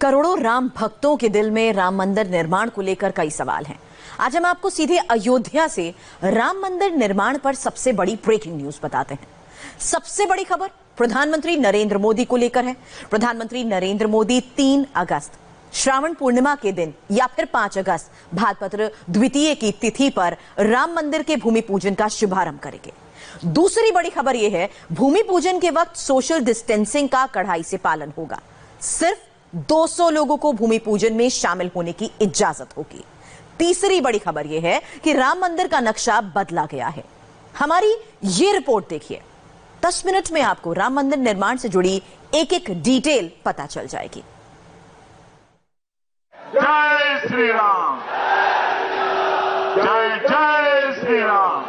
करोड़ों राम भक्तों के दिल में राम मंदिर निर्माण को लेकर कई सवाल हैं। आज हम आपको सीधे अयोध्या से राम मंदिर निर्माण पर सबसे बड़ी ब्रेकिंग न्यूज बताते हैं। सबसे बड़ी खबर प्रधानमंत्री नरेंद्र मोदी को लेकर है। प्रधानमंत्री नरेंद्र मोदी 3 अगस्त श्रावण पूर्णिमा के दिन या फिर 5 अगस्त भाद्रपद द्वितीय की तिथि पर राम मंदिर के भूमि पूजन का शुभारंभ करेंगे। दूसरी बड़ी खबर यह है, भूमि पूजन के वक्त सोशल डिस्टेंसिंग का कड़ाई से पालन होगा। सिर्फ 200 लोगों को भूमि पूजन में शामिल होने की इजाजत होगी। तीसरी बड़ी खबर यह है कि राम मंदिर का नक्शा बदला गया है। हमारी ये रिपोर्ट देखिए। 10 मिनट में आपको राम मंदिर निर्माण से जुड़ी एक एक डिटेल पता चल जाएगी। जय श्री राम, जय जय श्री राम,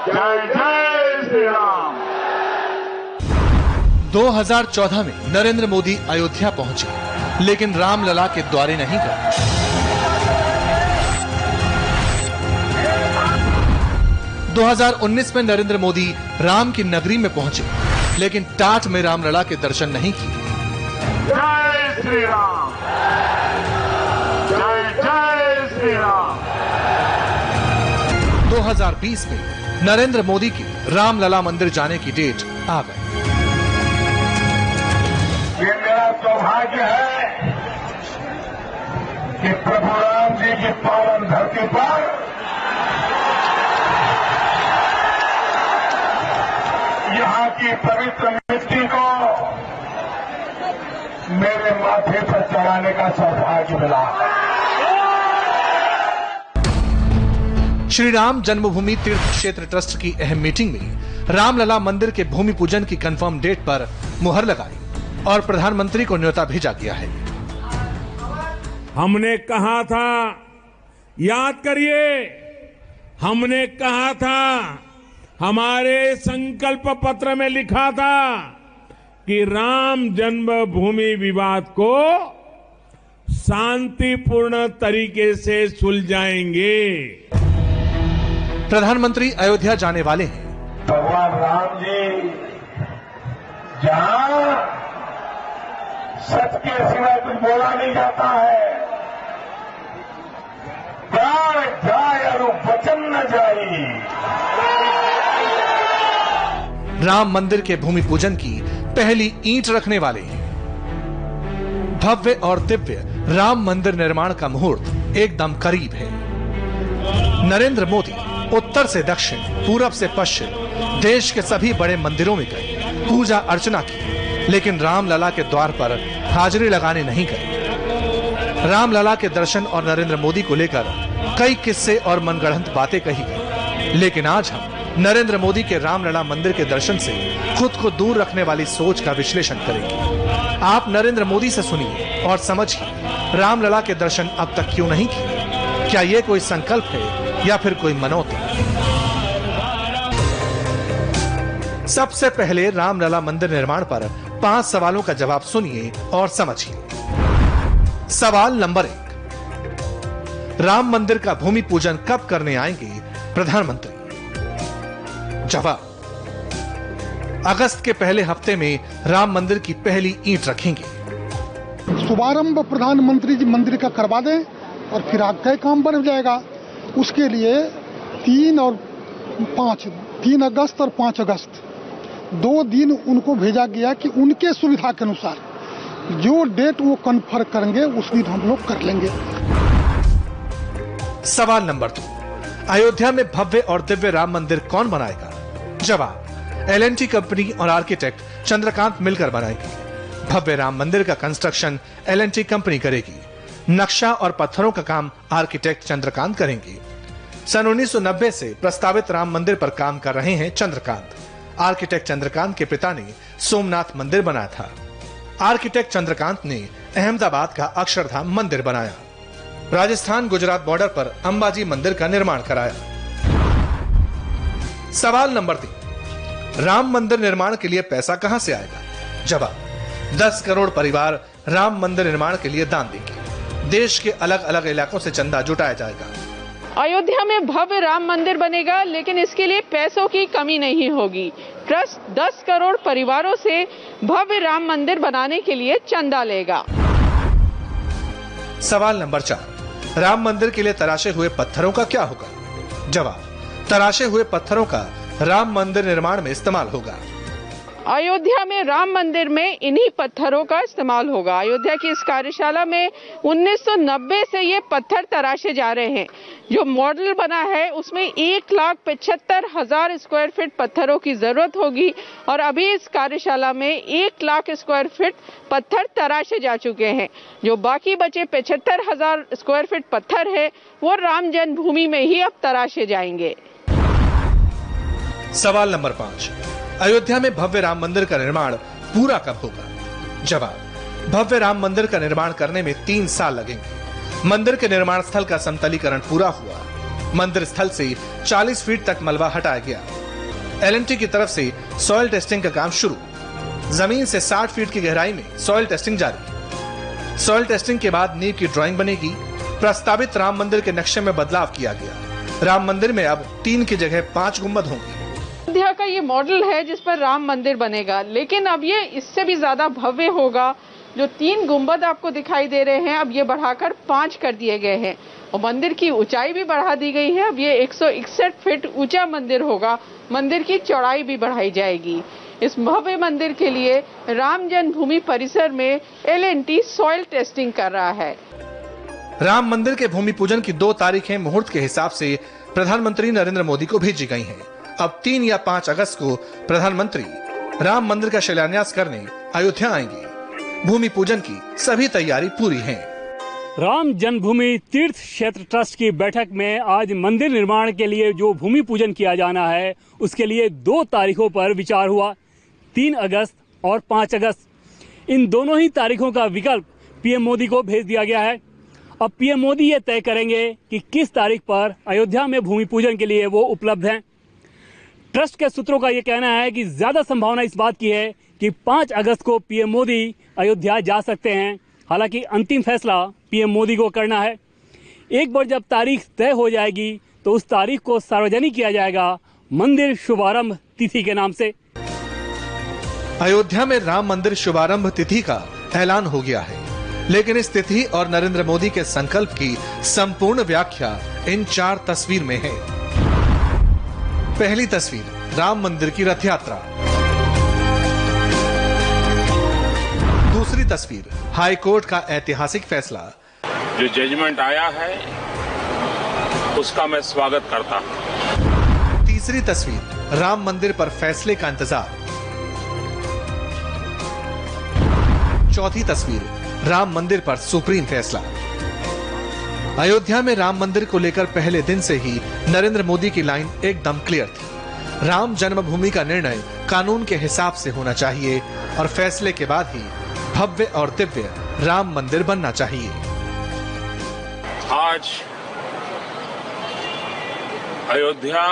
जय जय श्री राम। 2014 में नरेंद्र मोदी अयोध्या पहुंचे, लेकिन रामलला के द्वारे नहीं गए। 2019 में नरेंद्र मोदी राम की नगरी में पहुंचे, लेकिन टाट में रामलला के दर्शन नहीं किए। जय श्री राम, जय जय श्री राम। 2020 में नरेंद्र मोदी की रामलला मंदिर जाने की डेट आ गई। ये मेरा सौभाग्य है कि प्रभु राम जी की पावन धरती पर यहाँ की पवित्र मिट्टी को मेरे माथे पर चढ़ाने का सौभाग्य मिला। श्री राम जन्मभूमि तीर्थ क्षेत्र ट्रस्ट की अहम मीटिंग में रामलला मंदिर के भूमि पूजन की कंफर्म डेट पर मुहर लगाई और प्रधानमंत्री को न्योता भेजा गया है। हमने कहा था, याद करिए, हमने कहा था, हमारे संकल्प पत्र में लिखा था कि राम जन्मभूमि विवाद को शांतिपूर्ण तरीके से सुलझाएंगे। प्रधानमंत्री अयोध्या जाने वाले हैं। भगवान राम जी जहां सच के सिवाय कुछ बोला नहीं जाता है, प्राण जाए और वचन न जाए। राम मंदिर के भूमि पूजन की पहली ईंट रखने वाले हैं। भव्य और दिव्य राम मंदिर निर्माण का मुहूर्त एकदम करीब है। नरेंद्र मोदी उत्तर से दक्षिण, पूरब से पश्चिम देश के सभी बड़े मंदिरों में गए, पूजा अर्चना की, लेकिन रामलला के द्वार पर हाजिरी लगाने नहीं गए। रामलला के दर्शन और नरेंद्र मोदी को लेकर कई किस्से और मनगढ़ंत बातें कही गई, लेकिन आज हम नरेंद्र मोदी के रामलला मंदिर के दर्शन से खुद को दूर रखने वाली सोच का विश्लेषण करेंगे। आप नरेंद्र मोदी से सुनिए और समझिए, रामलला के दर्शन अब तक क्यों नहीं किए? क्या ये कोई संकल्प है या फिर कोई मनौती? सबसे पहले रामलला मंदिर निर्माण पर 5 सवालों का जवाब सुनिए और समझिए। सवाल नंबर 1, राम मंदिर का भूमि पूजन कब करने आएंगे प्रधानमंत्री? जवाब, अगस्त के पहले हफ्ते में राम मंदिर की पहली ईंट रखेंगे। शुभारंभ प्रधानमंत्री जी मंदिर का करवा दें और फिर आगे काम बन जाएगा। उसके लिए 3 अगस्त और 5 अगस्त 2 दिन उनको भेजा गया कि उनके सुविधा के अनुसार जो डेट वो कन्फर्म करेंगे उस दिन हम लोग कर लेंगे। सवाल नंबर 2, अयोध्या में भव्य और दिव्य राम मंदिर कौन बनाएगा? जवाब, L&T कंपनी और आर्किटेक्ट चंद्रकांत मिलकर बनाएंगे। भव्य राम मंदिर का कंस्ट्रक्शन L&T कंपनी करेगी। नक्शा और पत्थरों का काम आर्किटेक्ट चंद्रकांत करेंगे। सन 1990 से प्रस्तावित राम मंदिर पर काम कर रहे हैं चंद्रकांत। आर्किटेक्ट चंद्रकांत के पिता ने सोमनाथ मंदिर बनाया था। आर्किटेक्ट चंद्रकांत ने अहमदाबाद का अक्षरधाम मंदिर बनाया। राजस्थान गुजरात बॉर्डर पर अंबाजी मंदिर का निर्माण कराया। सवाल नंबर 3, राम मंदिर निर्माण के लिए पैसा कहां से आएगा? जवाब, 10 करोड़ परिवार राम मंदिर निर्माण के लिए दान देंगे। देश के अलग अलग इलाकों से चंदा जुटाया जाएगा। अयोध्या में भव्य राम मंदिर बनेगा, लेकिन इसके लिए पैसों की कमी नहीं होगी। ट्रस्ट 10 करोड़ परिवारों से भव्य राम मंदिर बनाने के लिए चंदा लेगा। सवाल नंबर 4, राम मंदिर के लिए तराशे हुए पत्थरों का क्या होगा? जवाब, तराशे हुए पत्थरों का राम मंदिर निर्माण में इस्तेमाल होगा। अयोध्या में राम मंदिर में इन्हीं पत्थरों का इस्तेमाल होगा। अयोध्या की इस कार्यशाला में 1990 से ये पत्थर तराशे जा रहे हैं। जो मॉडल बना है उसमें 1,75,000 स्क्वायर फीट पत्थरों की जरूरत होगी और अभी इस कार्यशाला में 1 लाख स्क्वायर फीट पत्थर तराशे जा चुके हैं। जो बाकी बचे 75,000 स्क्वायर फीट पत्थर है वो राम जन्मभूमि में ही अब तराशे जाएंगे। सवाल नंबर 5, अयोध्या में भव्य राम मंदिर का निर्माण पूरा कब होगा? जवाब, भव्य राम मंदिर का निर्माण करने में 3 साल लगेंगे। मंदिर के निर्माण स्थल का समतलीकरण पूरा हुआ। मंदिर स्थल से 40 फीट तक मलबा हटाया गया। L&T की तरफ से सॉइल टेस्टिंग का काम शुरू। जमीन से 60 फीट की गहराई में सॉइल टेस्टिंग जारी। सॉइल टेस्टिंग के बाद नींव की ड्राइंग बनेगी। प्रस्तावित राम मंदिर के नक्शे में बदलाव किया गया। राम मंदिर में अब 3 की जगह 5 गुंबद होंगी। अयोध्या का ये मॉडल है जिस पर राम मंदिर बनेगा, लेकिन अब ये इससे भी ज्यादा भव्य होगा। जो 3 गुंबद आपको दिखाई दे रहे हैं अब ये बढ़ाकर 5 कर दिए गए हैं और मंदिर की ऊंचाई भी बढ़ा दी गई है। अब ये 161 फीट ऊंचा मंदिर होगा। मंदिर की चौड़ाई भी बढ़ाई जाएगी। इस भव्य मंदिर के लिए राम जन्मभूमि परिसर में L&T सॉइल टेस्टिंग कर रहा है। राम मंदिर के भूमि पूजन की 2 तारीखें मुहूर्त के हिसाब से प्रधानमंत्री नरेंद्र मोदी को भेजी गई हैं। अब 3 या 5 अगस्त को प्रधानमंत्री राम मंदिर का शिलान्यास करने अयोध्या आएंगे। भूमि पूजन की सभी तैयारी पूरी है। राम जन्मभूमि तीर्थ क्षेत्र ट्रस्ट की बैठक में आज मंदिर निर्माण के लिए जो भूमि पूजन किया जाना है उसके लिए 2 तारीखों पर विचार हुआ, 3 अगस्त और 5 अगस्त। इन दोनों ही तारीखों का विकल्प पीएम मोदी को भेज दिया गया है। अब पीएम मोदी ये तय करेंगे कि किस तारीख पर अयोध्या में भूमि पूजन के लिए वो उपलब्ध हैं। ट्रस्ट के सूत्रों का ये कहना है कि ज्यादा संभावना इस बात की है कि 5 अगस्त को पीएम मोदी अयोध्या जा सकते हैं। हालांकि अंतिम फैसला पीएम मोदी को करना है। एक बार जब तारीख तय हो जाएगी तो उस तारीख को सार्वजनिक किया जाएगा मंदिर शुभारंभ तिथि के नाम से। अयोध्या में राम मंदिर शुभारंभ तिथि का ऐलान हो गया है, लेकिन इस तिथि और नरेंद्र मोदी के संकल्प की संपूर्ण व्याख्या इन 4 तस्वीर में है। पहली तस्वीर, राम मंदिर की रथ यात्रा। दूसरी तस्वीर, हाई कोर्ट का ऐतिहासिक फैसला। जो जजमेंट आया है उसका मैं स्वागत करता हूं। तीसरी तस्वीर, राम मंदिर पर फैसले का इंतजार। चौथी तस्वीर, राम मंदिर पर सुप्रीम फैसला। अयोध्या में राम मंदिर को लेकर पहले दिन से ही नरेंद्र मोदी की लाइन एकदम क्लियर थी। राम जन्मभूमि का निर्णय कानून के हिसाब से होना चाहिए और फैसले के बाद ही भव्य और दिव्य राम मंदिर बनना चाहिए। आज अयोध्या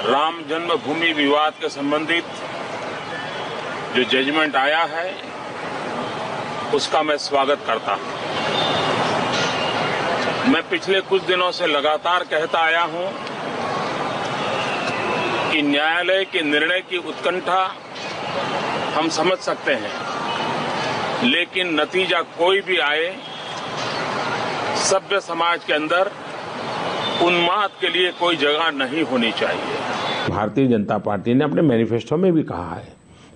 राम जन्मभूमि विवाद के संबंधित जो जजमेंट आया है उसका मैं स्वागत करता हूं। मैं पिछले कुछ दिनों से लगातार कहता आया हूं कि न्यायालय के निर्णय की उत्कंठा हम समझ सकते हैं, लेकिन नतीजा कोई भी आए, सभ्य समाज के अंदर उन्माद के लिए कोई जगह नहीं होनी चाहिए। भारतीय जनता पार्टी ने अपने मैनिफेस्टो में भी कहा है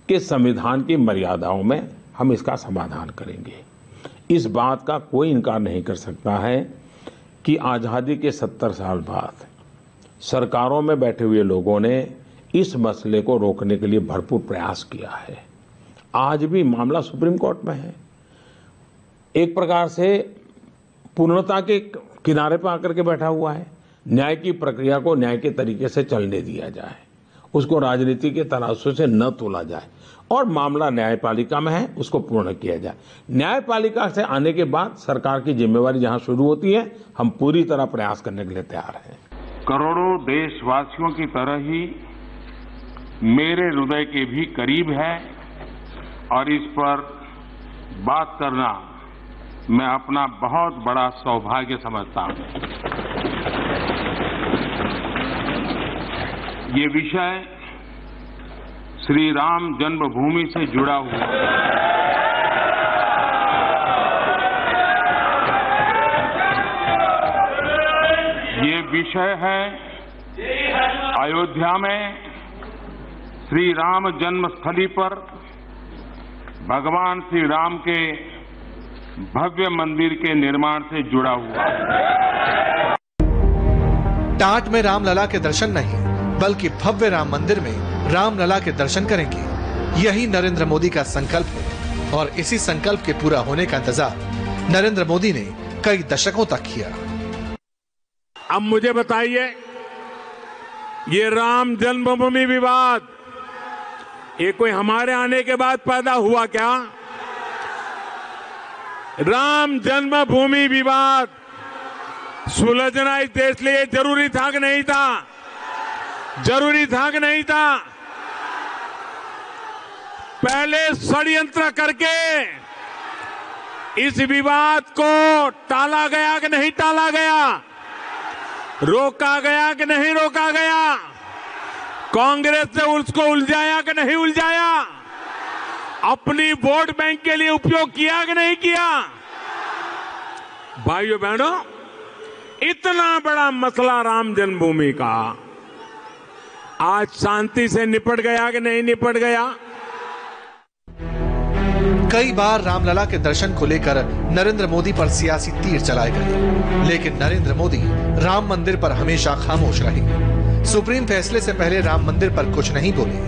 कि संविधान की मर्यादाओं में हम इसका समाधान करेंगे। इस बात का कोई इनकार नहीं कर सकता है कि आज़ादी के 70 साल बाद सरकारों में बैठे हुए लोगों ने इस मसले को रोकने के लिए भरपूर प्रयास किया है। आज भी मामला सुप्रीम कोर्ट में है। एक प्रकार से पूर्णता के किनारे पर आकर के बैठा हुआ है। न्याय की प्रक्रिया को न्याय के तरीके से चलने दिया जाए, उसको राजनीति के तराजू से न तोला जाए और मामला न्यायपालिका में है उसको पूर्ण किया जाए। न्यायपालिका से आने के बाद सरकार की जिम्मेवारी जहां शुरू होती है, हम पूरी तरह प्रयास करने के लिए तैयार हैं। करोड़ों देशवासियों की तरह ही मेरे हृदय के भी करीब है और इस पर बात करना मैं अपना बहुत बड़ा सौभाग्य समझता हूं। ये विषय श्री राम जन्मभूमि से जुड़ा हुआ ये विषय है अयोध्या में श्री राम जन्मस्थली पर भगवान श्री राम के भव्य मंदिर के निर्माण से जुड़ा हुआ। टाट में रामलला के दर्शन नहीं बल्कि भव्य राम मंदिर में रामलला के दर्शन करेंगे, यही नरेंद्र मोदी का संकल्प है और इसी संकल्प के पूरा होने का इंतजार नरेंद्र मोदी ने कई दशकों तक किया। अब मुझे बताइए, ये राम जन्मभूमि विवाद ये कोई हमारे आने के बाद पैदा हुआ क्या? राम जन्मभूमि विवाद सुलझना इस देश के लिए जरूरी था कि नहीं था? जरूरी था कि नहीं था? पहले षड्यंत्र करके इस विवाद को टाला गया कि नहीं टाला गया? रोका गया कि नहीं रोका गया? कांग्रेस ने उसको उलझाया कि नहीं उलझाया? अपनी वोट बैंक के लिए उपयोग किया कि नहीं किया? भाइयों बहनों, इतना बड़ा मसला राम जन्मभूमि का आज शांति से निपट गया कि नहीं निपट गया? कई बार रामलला के दर्शन को लेकर नरेंद्र मोदी पर सियासी तीर चलाए गए, लेकिन नरेंद्र मोदी राम मंदिर पर हमेशा खामोश रहे। सुप्रीम फैसले से पहले राम मंदिर पर कुछ नहीं बोले।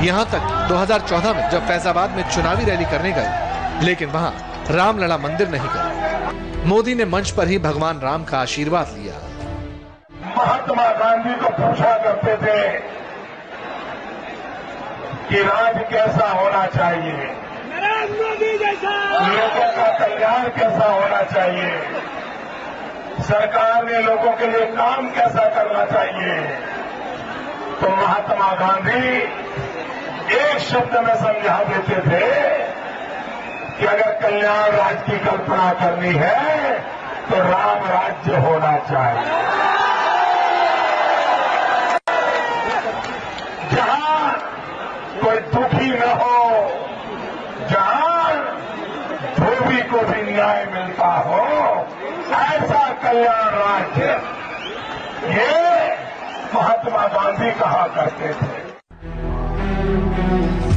यहाँ तक 2014 में जब फैजाबाद में चुनावी रैली करने गए, लेकिन वहाँ रामलला मंदिर नहीं गए। मोदी ने मंच पर ही भगवान राम का आशीर्वाद लिया। महात्मा गांधी को पूछा करते थे कि राज कैसा होना चाहिए, लोगों का कल्याण कैसा होना चाहिए, सरकार ने लोगों के लिए काम कैसा करना चाहिए। तो महात्मा गांधी एक शब्द में समझा देते थे कि अगर कल्याण राज्य की कल्पना करनी है तो राम राज्य होना चाहिए। जहां कोई दुखी न हो, जहां धोबी को भी न्याय मिलता हो, ऐसा कल्याण राज्य ये महात्मा गांधी कहा करते थे।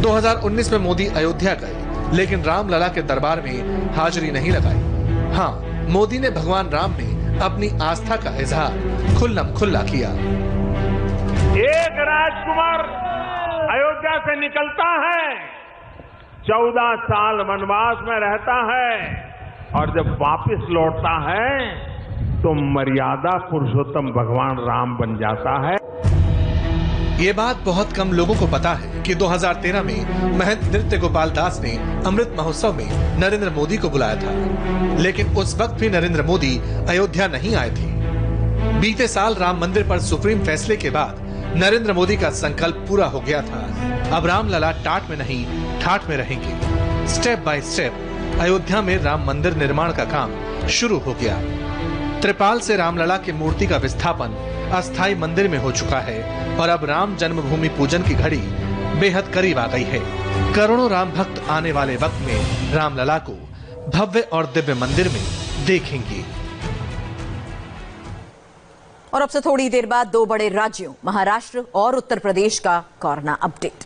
2019 में मोदी अयोध्या गए, लेकिन रामलला के दरबार में हाजिरी नहीं लगाई। हाँ, मोदी ने भगवान राम में अपनी आस्था का इजहार खुल्लम खुल्ला किया। एक राजकुमार अयोध्या से निकलता है, 14 साल वनवास में रहता है और जब वापस लौटता है तो मर्यादा पुरुषोत्तम भगवान राम बन जाता है। ये बात बहुत कम लोगों को पता है कि 2013 में महंत नृत्य गोपाल दास ने अमृत महोत्सव में नरेंद्र मोदी को बुलाया था, लेकिन उस वक्त भी नरेंद्र मोदी अयोध्या नहीं आए थे। बीते साल राम मंदिर पर सुप्रीम फैसले के बाद नरेंद्र मोदी का संकल्प पूरा हो गया था। अब रामलला टाट में नहीं ठाट में रहेंगे। स्टेप बाय स्टेप अयोध्या में राम मंदिर निर्माण का काम शुरू हो गया। त्रिपाल से रामलला की मूर्ति का विस्थापन अस्थायी मंदिर में हो चुका है और अब राम जन्मभूमि पूजन की घड़ी बेहद करीब आ गई है। करोड़ों राम भक्त आने वाले वक्त में रामलला को भव्य और दिव्य मंदिर में देखेंगे। और अब से थोड़ी देर बाद दो बड़े राज्यों महाराष्ट्र और उत्तर प्रदेश का कोरोना अपडेट।